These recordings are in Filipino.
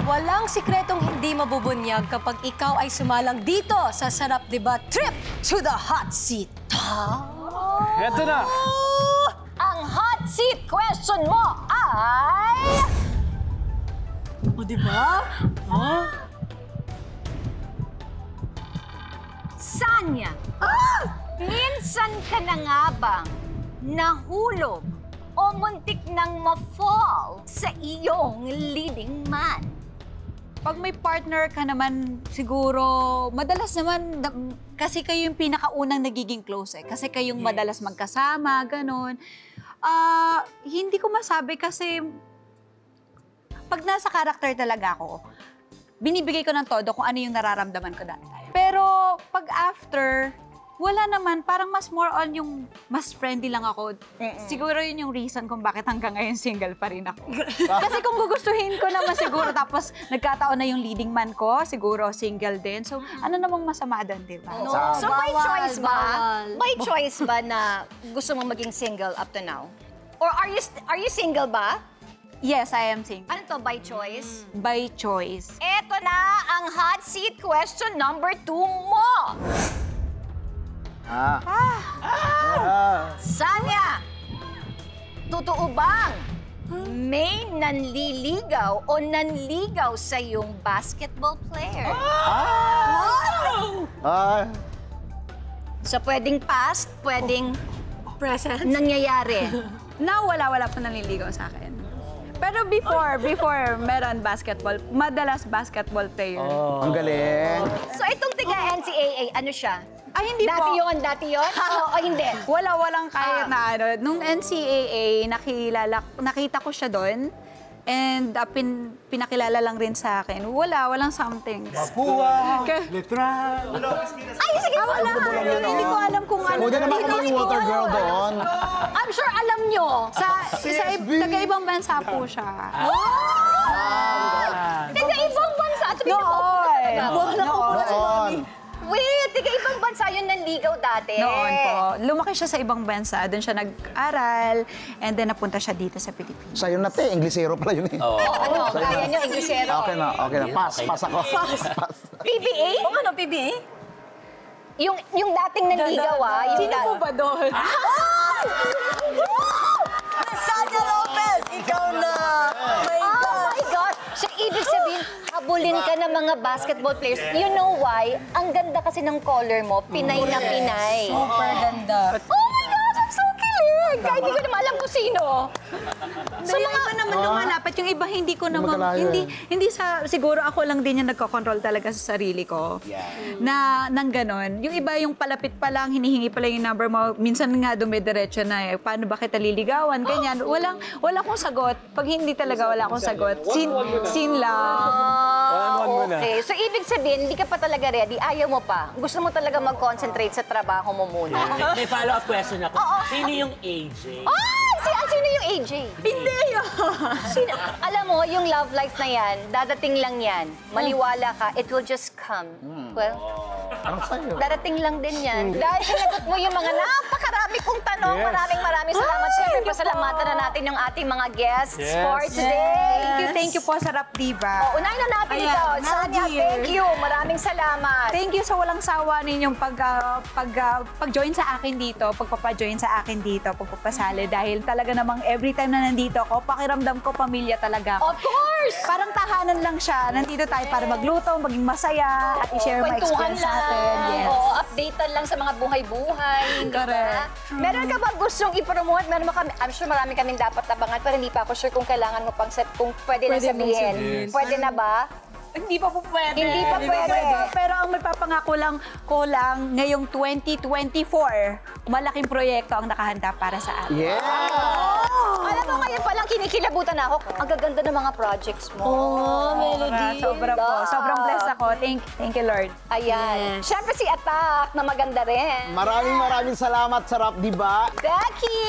Walang sikretong hindi mabubunyag kapag ikaw ay sumalang dito sa Sarap Diba Trip to the Hot Seat. Eto na! Ang hot seat question mo ay... O, diba? Sanya, minsan ka na nga bang nahulog o muntik nang ma-fall sa iyong leading man? Pag may partner ka naman, siguro, madalas naman, kasi kayo yung pinakaunang nagiging close eh. Kasi kayong madalas magkasama, ganun. Hindi ko masabi kasi pag nasa character talaga ako, binibigay ko ng todo kung ano yung nararamdaman ko dati. Pero pag after, wala naman, parang mas more on yung mas friendly lang ako. Siguro yun yung reason kung bakit hanggang ngayon single pa rin ako. Kasi kung gugustuhin ko naman siguro, tapos nagkataon na yung leading man ko, siguro single din. So, ano namang masama doon, di ba? No, So by bawal, choice ba? bawal. By choice ba na gusto mong maging single up to now? Or are you single ba? Yes, I am single. Ano to, by choice? By choice. Eto na ang hot seat question number 2 mo! Sanya, totoo bang may nanliligaw o nanligaw sa iyong basketball player? So pwedeng past, pwedeng Present? nangyayari. Now, wala pa nanliligaw sa akin. Pero before meron basketball, madalas basketball player. Ang galing. So itong tiga-NCAA, ano siya? Ay, hindi Dati po. dati yun? O hindi? Walang kahit na ano. Nung NCAA, nakita ko siya doon. And pinakilala lang rin sa akin. Walang something. Mapuwa, letra. Ay, sige, wala. Hindi ko alam kung ano. Huwag naman kami yung water girl doon. I'm sure alam nyo. Taga-ibang bansa po siya. Tiga-ibang bansa. Noon. Wait, tiga-ibang bansa yun nanligaw dati. Noon po. Lumaki siya sa ibang bansa. Doon siya nag-aral. And then napunta siya dito sa Pilipinas. Sa'yo na, te. Inglesero pala yun eh. Ano, kaya nyo, Inglesero. Okay na. Pass ako. Pass. PBA? O ano, PBA? Yung dating nanligaw, Sino po ba doon? Sanya Lopez! Ikaw na! My Oh God! my God! So, ibig sabihin, habulin ka ng mga basketball players. You know why? Ang ganda kasi ng color mo, Pinay na Pinay. Super ganda. Oh my God! I'm so kilig! Kahit hindi ko naman alam kung sino. So, mga iba naman lumalapat. Yung iba, hindi ko naman, magkalayo hindi siguro ako lang din yung nagko-control talaga sa sarili ko. Nang ganon. Yung iba, yung palapit pa lang, hinihingi pa lang yung number mo. Minsan nga dumidiretso na eh. Paano ba kita liligawan? Ganyan. Wala akong sagot. Pag hindi talaga wala akong sagot. Sin lang. Okay. So, ibig sabihin, hindi ka pa talaga ready. Ayaw mo pa. Gusto mo talaga mag-concentrate sa trabaho mo muna. May follow-up question ako. Sino yung AJ? Sino yung AJ? Hindi yun. Alam mo, yung love life na yan, dadating lang yan. Maliwala ka, it will just come. Well, Parang sa'yo. darating lang din yan. Dahil sinagot mo yung mga napakarami kong tanong. Maraming salamat. Siyempre, pasalamatan na natin yung ating mga guests for today. Thank you po sa Rap Diva. Unahin na natin Ayan, ito. Nadia. Sanya, thank you. Maraming salamat. Thank you sa walang sawa ninyong pag-join sa akin dito, pagpapa-join sa akin dito, pagpapasali. Dahil talaga namang every time na nandito ako, pakiramdam ko pamilya talaga ako. Of course! Parang tahanan lang siya. Nandito tayo para magluto, maging masaya, at i-share my Kwentuhan experience natin. Yes. Oo, updatean lang sa mga buhay-buhay. Correct. Meron ka ba gustong i-promote? Meron mo kami, I'm sure marami kaming dapat abangan, pero hindi pa ako sure kung kailangan mo pang kung pwede na sabihin. Pwede na ba? Hindi pa po pwede. Hindi pa pwede. Pero ang magpapangako ko lang, ngayong 2024, malaking proyekto ang nakahanda para sa akin. Yeah! Alam mo, ngayon palang kinikilabutan na ako. Ang gaganda ng mga projects mo. Melody. Sobra po. Sobrang blessed ako. Thank you, Lord. Ayan. Siyempre si Attack na maganda rin. Maraming salamat sa Rap Diba. Becky!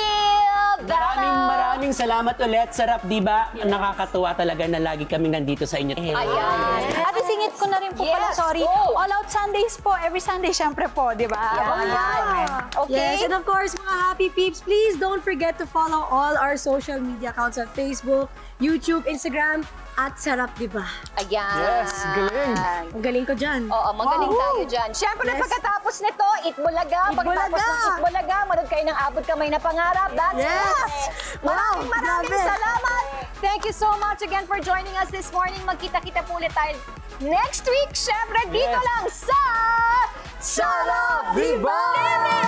Maraming salamat ulit sa Rap Diba. Nakakatuwa talaga na lagi kaming nandito sa inyo. Ayan. Ate, Isingit ko na rin po pala, Yes, sorry. go. All Out Sundays po, every Sunday, syempre po, di ba? Abangan niyo kami. Okay? Yes, and of course, mga happy peeps, please don't forget to follow all our social media accounts on Facebook, YouTube, Instagram, at Sarap Diba. Ayan. Yes, galing. Ang galing ko dyan. Oo, magaling tayo dyan. Siyempre, Yes. pagkatapos nito, Itbulaga. Pagkatapos ng Itbulaga, manood kayo ng Abot Kamay na Pangarap. That's Yes. it! Maraming grabe. salamat! Thank you so much again for joining us this morning. Magkita-kita po ulit tayo next week. Siyempre, dito lang sa Sarap Diba!